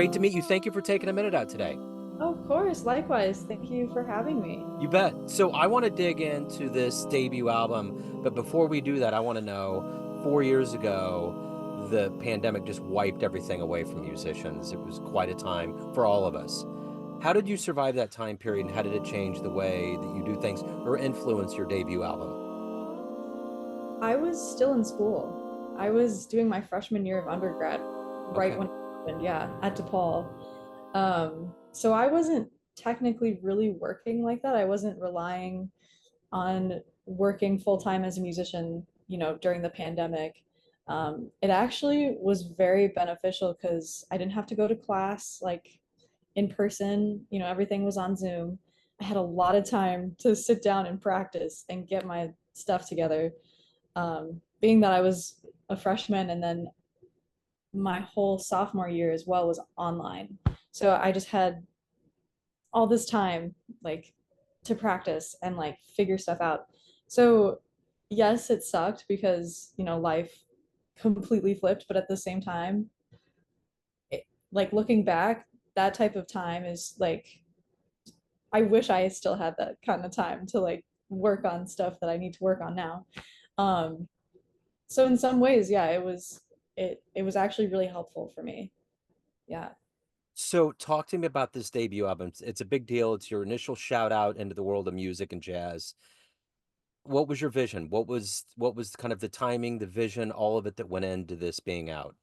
great to meet you. Thank you for taking a minute out today. Of course, likewise. Thank you for having me. You bet. So I want to dig into this debut album, but before we do that, I want to know 4 years ago, the pandemic just wiped everything away from musicians. It was quite a time for all of us. How did you survive that time period, and how did it change the way that you do things or influence your debut album? I was still in school. I was doing my freshman year of undergrad right Okay. when it happened, yeah, at DePaul. So I wasn't technically really working like that. I wasn't relying on working full time as a musician, during the pandemic. It actually was very beneficial because I didn't have to go to class like in person, everything was on Zoom. I had a lot of time to sit down and practice and get my stuff together. Being that I was a freshman and then my whole sophomore year as well was online. So I just had all this time like to practice and like figure stuff out. So yes, it sucked because, life completely flipped, but at the same time, like looking back, that type of time is like I wish I still had that kind of time to like work on stuff that I need to work on now. Um, so in some ways, yeah, it was actually really helpful for me. Yeah. So talk to me about this debut album. It's a big deal. It's your initial shout out into the world of music and jazz. What was your vision? What was kind of the timing, the vision, all of it that went into this being out?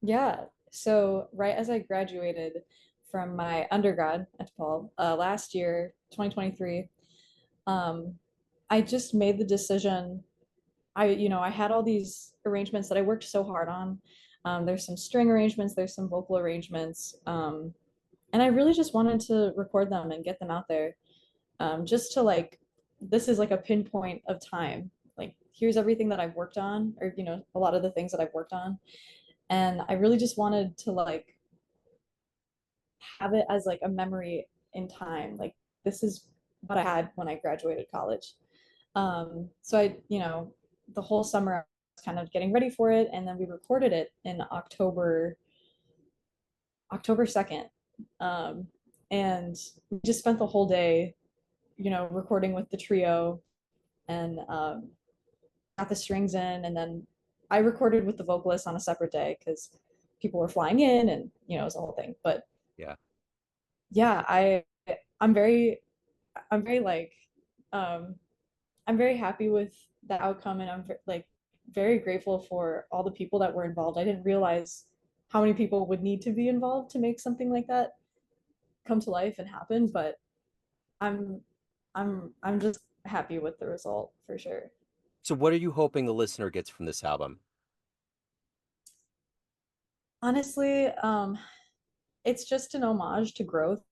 Yeah. So right as I graduated from my undergrad at DePaul last year, 2023, um, I just made the decision. I had all these arrangements that I worked so hard on. There's some string arrangements, there's some vocal arrangements, and I really just wanted to record them and get them out there. Just to like, this is like a pinpoint of time. Like, here's everything that I've worked on, or a lot of the things that I've worked on, and I really just wanted to like have it as like a memory in time. Like, this is what I had when I graduated college. So the whole summer I was kind of getting ready for it, and then we recorded it in October 2nd. Um, and we just spent the whole day, recording with the trio and got the strings in, and then I recorded with the vocalist on a separate day because people were flying in, and it was a whole thing. But Yeah, yeah, I'm very I'm very like um I'm very happy with the outcome, and I'm like very grateful for all the people that were involved. I didn't realize how many people would need to be involved to make something like that come to life and happen, but I'm I'm just happy with the result for sure. so what are you hoping the listener gets from this album? Honestly, it's just an homage to growth.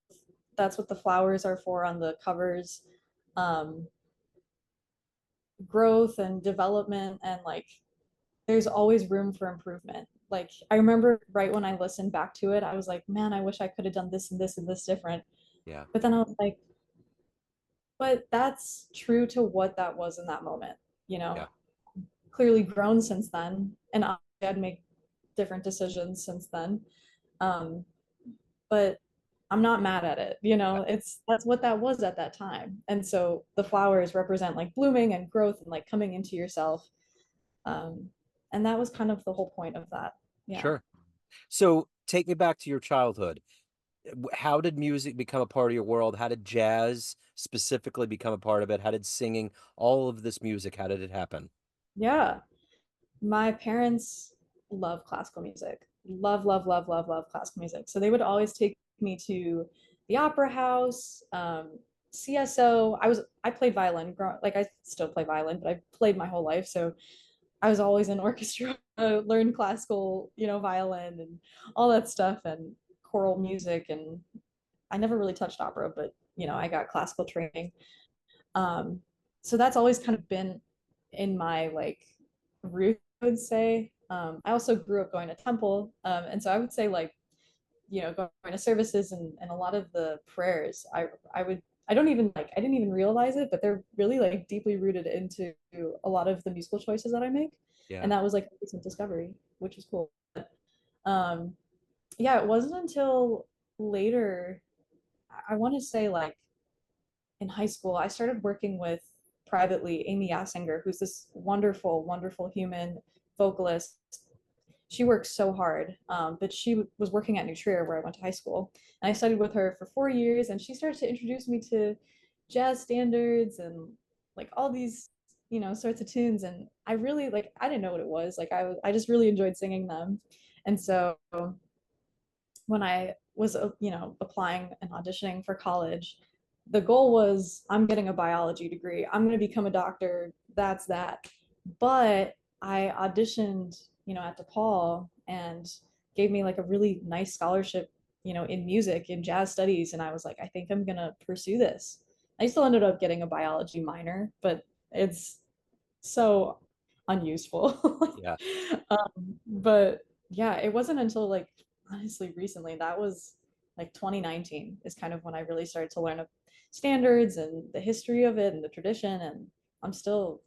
That's what the flowers are for on the covers. Um, Growth and development, and like there's always room for improvement. Like I remember right when I listened back to it, I was like, man, I wish I could have done this and this and this different. Yeah, But then I was like, but that's true to what that was in that moment, you know? yeah, Clearly grown since then, and I'd make different decisions since then. Um, but I'm not mad at it, yeah. that's what that was at that time. And so the flowers represent like blooming and growth and like coming into yourself. Um, and that was kind of the whole point of that. Yeah. Sure. So take me back to your childhood. How did music become a part of your world? How did jazz specifically become a part of it? How did singing, all of this music, how did it happen? Yeah. My parents love classical music. Love, love, love, love, love classical music. So they would always take me to the opera house, CSO. I played violin, like I still play violin, but I played my whole life. So I was always in orchestra, learned classical, violin and all that stuff, and choral music. And I never really touched opera, but I got classical training. Um, so that's always kind of been in my like root, I would say. I also grew up going to temple, and so I would say like going to services and a lot of the prayers. I didn't even realize it, but they're really like deeply rooted into a lot of the musical choices that I make, Yeah. and that was like a recent discovery, which is cool. Um, yeah, it wasn't until later, I want to say like in high school, I started working with privately Amy Yassinger, who's this wonderful, wonderful human vocalist. She works so hard, but she was working at New Trier where I went to high school. And I studied with her for 4 years, and she started to introduce me to jazz standards and like all these, sorts of tunes. And I really like, I didn't know what it was. Like I just really enjoyed singing them. And so when I was, applying and auditioning for college, the goal was I'm getting a biology degree. I'm going to become a doctor. That's that. But I auditioned, at DePaul and gave me like a really nice scholarship, in music, in jazz studies. And I was like, I think I'm going to pursue this. I still ended up getting a biology minor, but it's so unuseful. Yeah. But yeah, it wasn't until like honestly recently, that was like 2019 is kind of when I really started to learn of standards and the history of it and the tradition. And I'm still,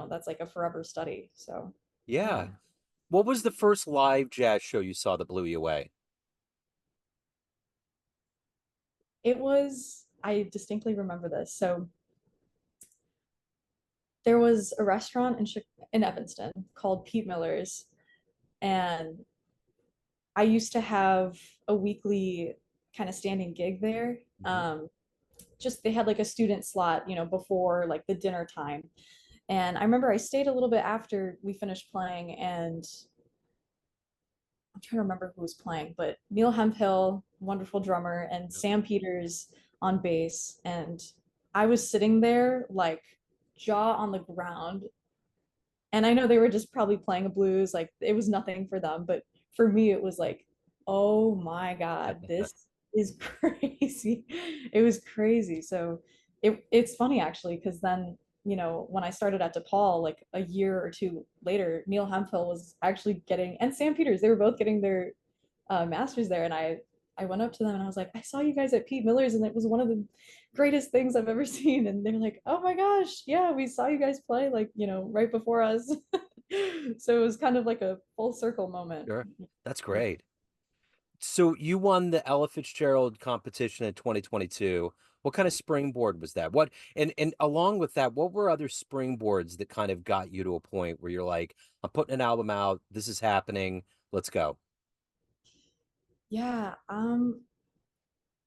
that's like a forever study. So yeah, Yeah. What was the first live jazz show you saw that blew you away? it was, I distinctly remember this. So there was a restaurant in Evanston called Pete Miller's, and I used to have a weekly kind of standing gig there. Mhm. Just they had like a student slot, before like the dinner time. And I remember I stayed a little bit after we finished playing, and I'm trying to remember who was playing, but Neil Hemphill, wonderful drummer, and Sam Peters on bass. And I was sitting there like jaw on the ground, and I know they were just probably playing a blues, like it was nothing for them, but for me it was like, oh my God, this is crazy. It was crazy. So it's funny actually, because then, when I started at DePaul, like a year or two later, Neil Hemphill was actually getting, and Sam Peters, they were both getting their masters there. And I went up to them and I was like, I saw you guys at Pete Miller's and it was one of the greatest things I've ever seen. And they're like, oh my gosh, yeah, we saw you guys play like, right before us. So it was kind of like a full circle moment. Sure. That's Yeah. great. So you won the Ella Fitzgerald competition in 2022. What kind of springboard was that? And along with that, what were other springboards that kind of got you to a point where you're like, I'm putting an album out, this is happening, let's go. Yeah.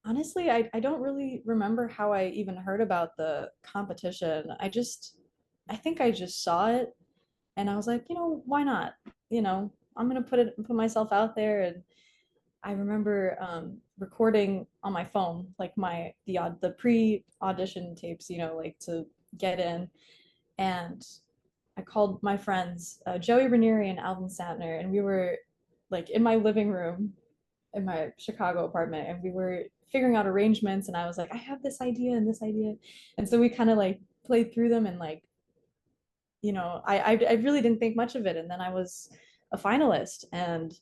Honestly, I don't really remember how I even heard about the competition. I think I just saw it and I was like, why not? I'm gonna put myself out there. And I remember recording on my phone, like the pre-audition tapes, like to get in. And I called my friends, Joey Ranieri and Alvin Satner, and we were like in my living room in my Chicago apartment, and we were figuring out arrangements. And I was like, I have this idea and this idea, and so we kind of like played through them, and like, I really didn't think much of it, and then I was a finalist. And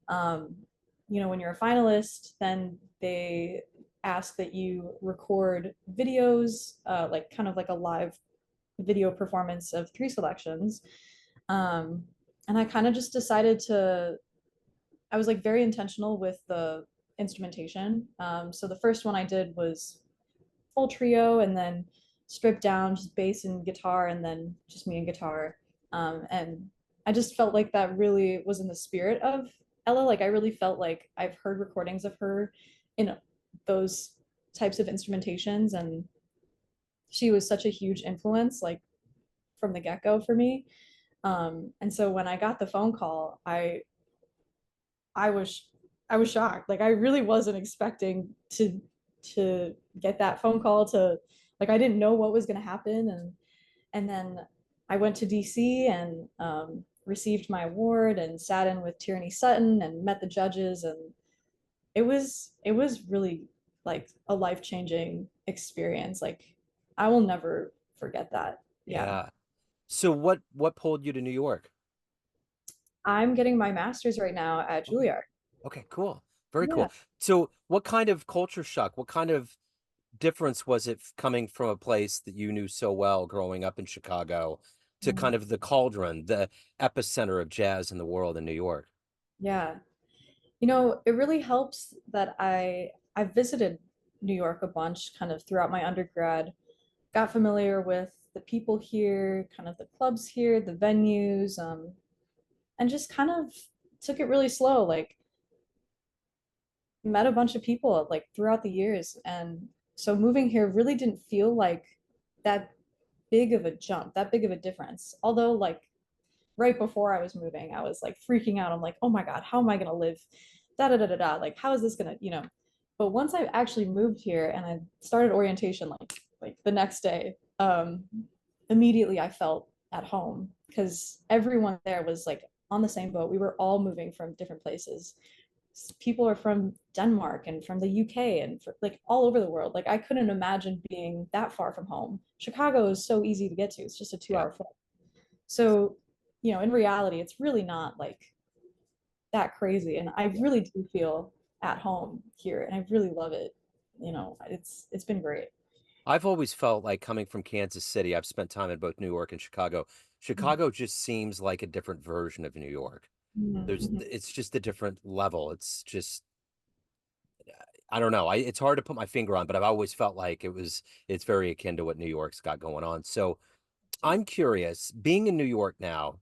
um, when you're a finalist, then they ask that you record videos, like kind of like a live video performance of three selections. Um, and I kind of just decided I was like very intentional with the instrumentation. So the first one I did was full trio, and then stripped down just bass and guitar, and then just me and guitar. And I just felt like that really was in the spirit of Ella. Like I really felt like I've heard recordings of her in those types of instrumentations, and she was such a huge influence, like from the get-go for me. And so when I got the phone call, I was I was shocked. Like I really wasn't expecting to get that phone call, to like I didn't know what was going to happen. And then I went to DC and received my award and sat in with Tierney Sutton and met the judges. And it was really like a life-changing experience. Like I will never forget that. Yeah. Yeah. So what pulled you to New York? I'm getting my master's right now at Okay. Juilliard. Okay, cool. Very Yeah. cool. So what kind of culture shock, what kind of difference was it coming from a place that you knew so well growing up in Chicago to Mm. kind of the cauldron, the epicenter of jazz in the world in New York? Yeah. It really helps that I visited New York a bunch kind of throughout my undergrad, got familiar with the people here, kind of the clubs here, the venues, and just kind of took it really slow. Like met a bunch of people like throughout the years, and so moving here really didn't feel like that big of a jump, that big of a difference. Although like right before I was moving, I was like freaking out. I'm like, oh my God, how am I gonna live? Da da da da da. Like, how is this gonna? But once I actually moved here and I started orientation like the next day, immediately I felt at home because everyone there was like on the same boat. We were all moving from different places. People are from Denmark and from the UK and like all over the world. Like I couldn't imagine being that far from home. Chicago is so easy to get to. It's just a 2 hour flight. So, in reality, it's really not like that crazy. And I really do feel at home here and I really love it. It's been great. I've always felt like coming from Kansas City, I've spent time in both New York and Chicago. Chicago just seems like a different version of New York. Mm-hmm. It's just a different level. It's just, I don't know. It's hard to put my finger on, but I've always felt like it's very akin to what New York's got going on. So I'm curious, being in New York now,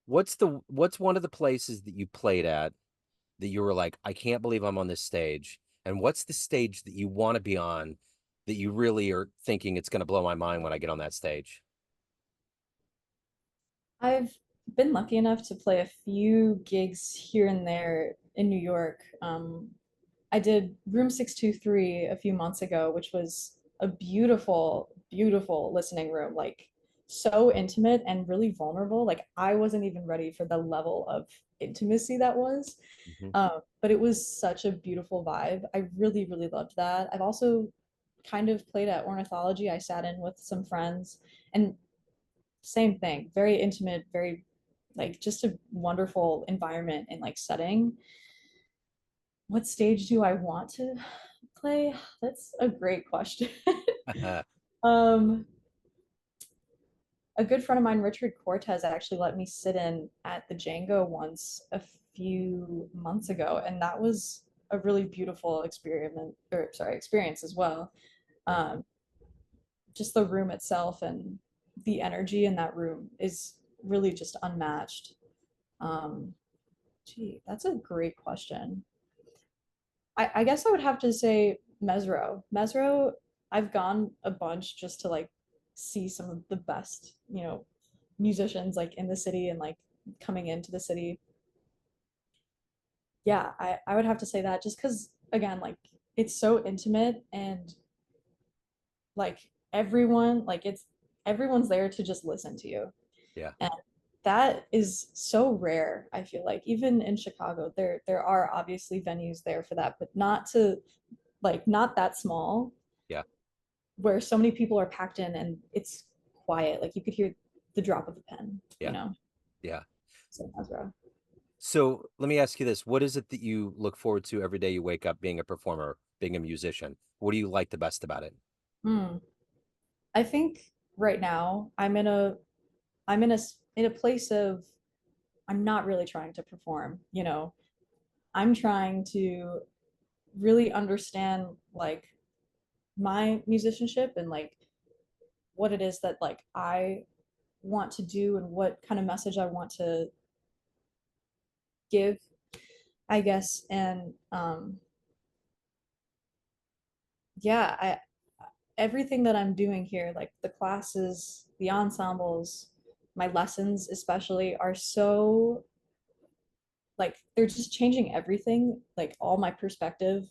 what's one of the places that you played at that you were like, I can't believe I'm on this stage? And what's the stage that you want to be on that you really are thinking it's going to blow my mind when I get on that stage? I've been lucky enough to play a few gigs here and there in New York. I did Room 623 a few months ago, which was a beautiful, beautiful listening room, like so intimate and really vulnerable. Like I wasn't even ready for the level of intimacy that was. Mhm. But it was such a beautiful vibe. I really, really loved that. I've also kind of played at ornithology. I sat in with some friends and same thing, very intimate, very like just a wonderful environment and like setting. What stage do I want to play? That's a great question. um, a good friend of mine, Richard Cortez, actually let me sit in at the Django once a few months ago, and that was a really beautiful experiment, or sorry, experience as well. Yeah. Um, just the room itself and the energy in that room is really just unmatched. Um, that's a great question. I guess I would have to say Mesro. Mesro, I've gone a bunch just to like see some of the best, musicians like in the city and like coming into the city. Yeah, I would have to say that just because again, like it's so intimate and like everyone's there to just listen to you. Yeah. And that is so rare, I feel like. Even in Chicago, there are obviously venues there for that, but not that small Yeah. where so many people are packed in and it's quiet. Like you could hear the drop of a pen, Yeah. Yeah. So Ezra. So let me ask you this. What is it that you look forward to every day you wake up being a performer, being a musician? What do you like the best about it? Hmm. I think right now I'm in a place of I'm not really trying to perform. I'm trying to really understand like my musicianship and like what it is that like I want to do and what kind of message I want to give, I guess. And yeah, I everything that I'm doing here, like the classes, the ensembles, my lessons especially are so like they're just changing everything, like all my perspective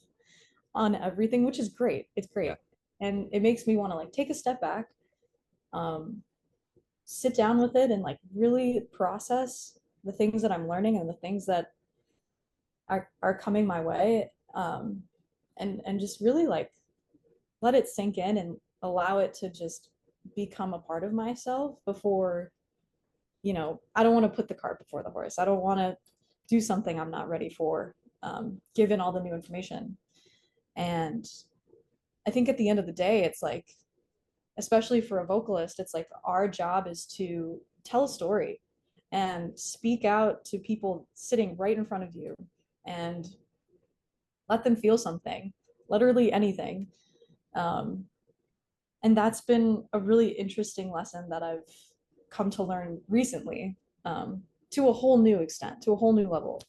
on everything, which is great. It's Yeah. great. And it makes me want to like take a step back, um, sit down with it and like really process the things that I'm learning and the things that are coming my way. And just really like let it sink in and allow it to just become a part of myself before, I don't want to put the cart before the horse. I don't want to do something I'm not ready for, given all the new information. And I think at the end of the day, it's like, especially for a vocalist, it's like our job is to tell a story and speak out to people sitting right in front of you and let them feel something, literally anything. Um, and that's been a really interesting lesson that I've come to learn recently, to a whole new extent, to a whole new level.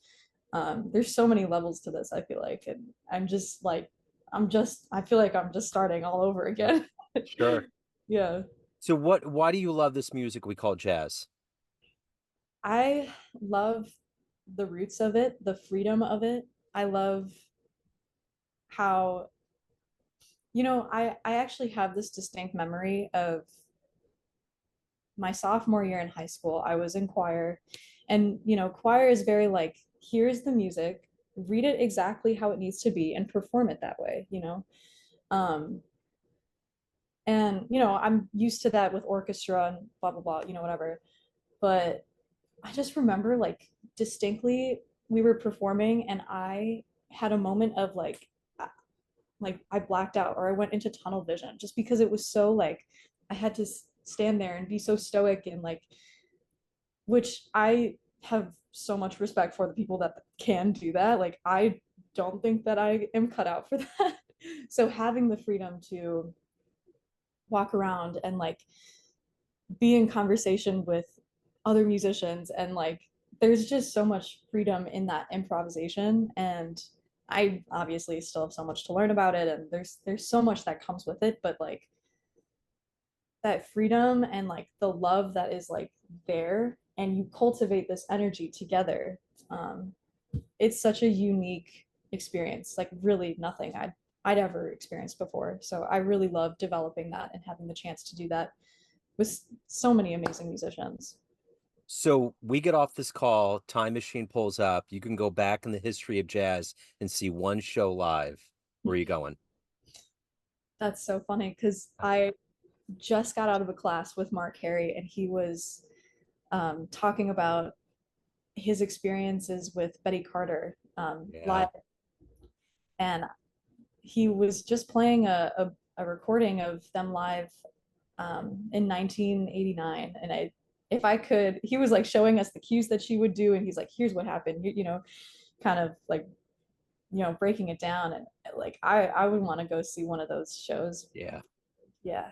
There's so many levels to this, I feel like, and I feel like I'm just starting all over again. Sure. Yeah. So why do you love this music we call jazz? I love the roots of it, the freedom of it. I love how, I actually have this distinct memory of my sophomore year in high school. I was in choir, and choir is very like, here's the music, read it exactly how it needs to be and perform it that way. Um, and I'm used to that with orchestra and blah blah blah, whatever. But I just remember like distinctly we were performing and I had a moment of like I blacked out or I went into tunnel vision just because it was so like I had to stand there and be so stoic and like, which I have so much respect for the people that can do that. Like I don't think that I am cut out for that. So having the freedom to walk around and like be in conversation with other musicians and like there's just so much freedom in that improvisation, and I obviously still have so much to learn about it, and there's so much that comes with it, but like that freedom and like the love that is like there and you cultivate this energy together. um it's such a unique experience, like really nothing I'd ever experienced before, so I really love developing that and having the chance to do that with so many amazing musicians. So we get off this call, time machine pulls up. You can go back in the history of jazz and see one show live. Where are you going? That's so funny because I just got out of a class with Mark Harry and he was talking about his experiences with Betty Carter Yeah. live, and he was just playing a recording of them live in 1989, and if I could, he was like showing us the cues that she would do and he's like, here's what happened, kind of like breaking it down, and like I would want to go see one of those shows. Yeah. Yeah.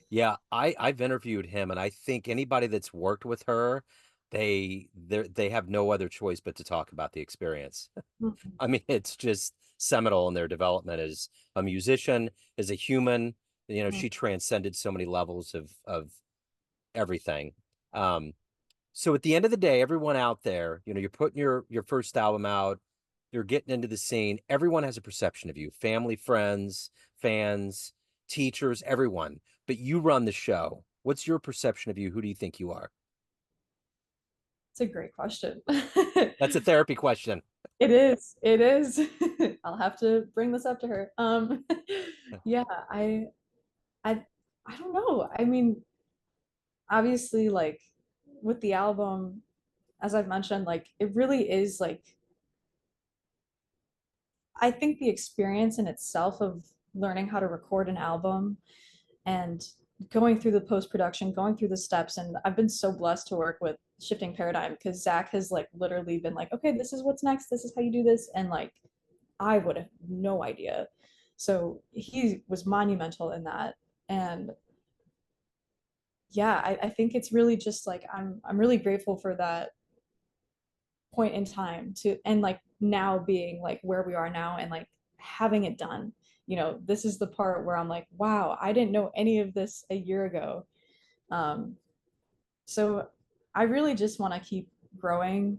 Yeah, I've interviewed him, and I think anybody that's worked with her, they have no other choice but to talk about the experience. Mhm. I mean, it's just seminal in their development as a musician, as a human. She transcended so many levels of everything. Um, so at the end of the day, everyone out there, you're putting your first album out, you're getting into the scene. Everyone has a perception of you, family, friends, fans, teachers, everyone. But you run the show. What's your perception of you? Who do you think you are? It's a great question. That's a therapy question. It is. It is. I'll have to bring this up to her. Yeah, I, I don't know. I mean, obviously, like with the album, as I've mentioned, like it really is like I think the experience in itself of learning how to record an album and going through the post production, going through the steps, and I've been so blessed to work with Shifting Paradigm because Zach has like literally been like, okay, this is what's next, this is how you do this, and like I would have no idea. So he was monumental in that. And yeah, I think it's really just like I'm really grateful for that point in time to, and like now being like where we are now and like having it done. This is the part where I'm like, wow, I didn't know any of this a year ago. Um, so I really just want to keep growing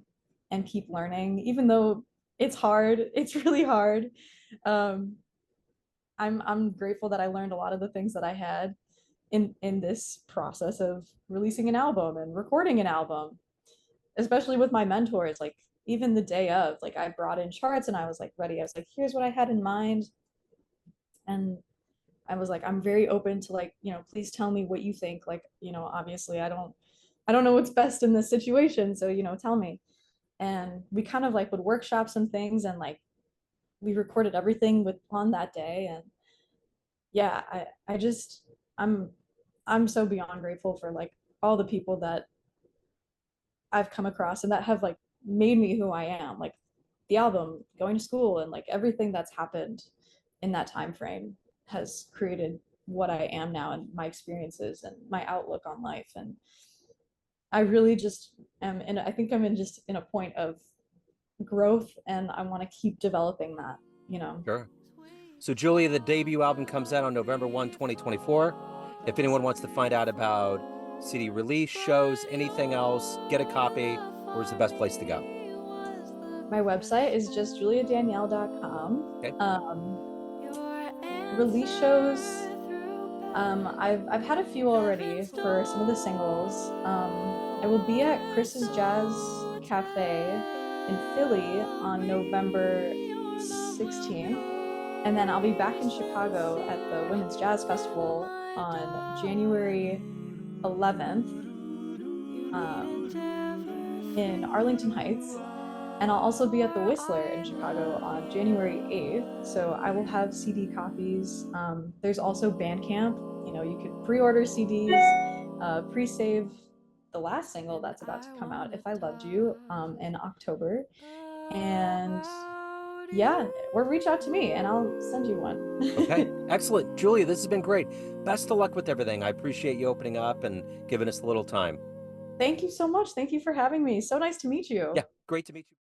and keep learning, even though it's hard. It's really hard. Um, I'm grateful that I learned a lot of the things that I had in this process of releasing an album and recording an album, especially with my mentors. Like even the day of, like I brought in charts and I was like ready. I was like, here's what I had in mind, and I was like, I'm very open to like, please tell me what you think. Like, obviously I don't know what's best in this situation, so tell me. And we kind of like would workshop some things and like we recorded everything with on that day, and yeah, I just I'm I'm so beyond grateful for like all the people that I've come across and that have like made me who I am. Like the album, going to school, and like everything that's happened in that time frame has created what I am now and my experiences and my outlook on life. And I really just am in, I think I'm in just in a point of growth, and I want to keep developing that, you know. Sure. So, Julia, the debut album comes out on November 1, 2024. If anyone wants to find out about CD release, shows, anything else, get a copy. Where's the best place to go? My website is just juliadanielle.com. Okay. Release shows, I've had a few already for some of the singles. I will be at Chris's Jazz Cafe in Philly on November 16th, and then I'll be back in Chicago at the Women's Jazz Festival on January 11th, in Arlington Heights. And I'll also be at the Whistler in Chicago on January 8th. So I will have CD copies. There's also Bandcamp. You know, you could pre-order CDs, pre-save the last single that's about to come out, If I Loved You, in October. And yeah, or reach out to me and I'll send you one. Okay, excellent. Julia, this has been great. Best of luck with everything. I appreciate you opening up and giving us a little time. Thank you so much. Thank you for having me. So nice to meet you. Yeah, great to meet you.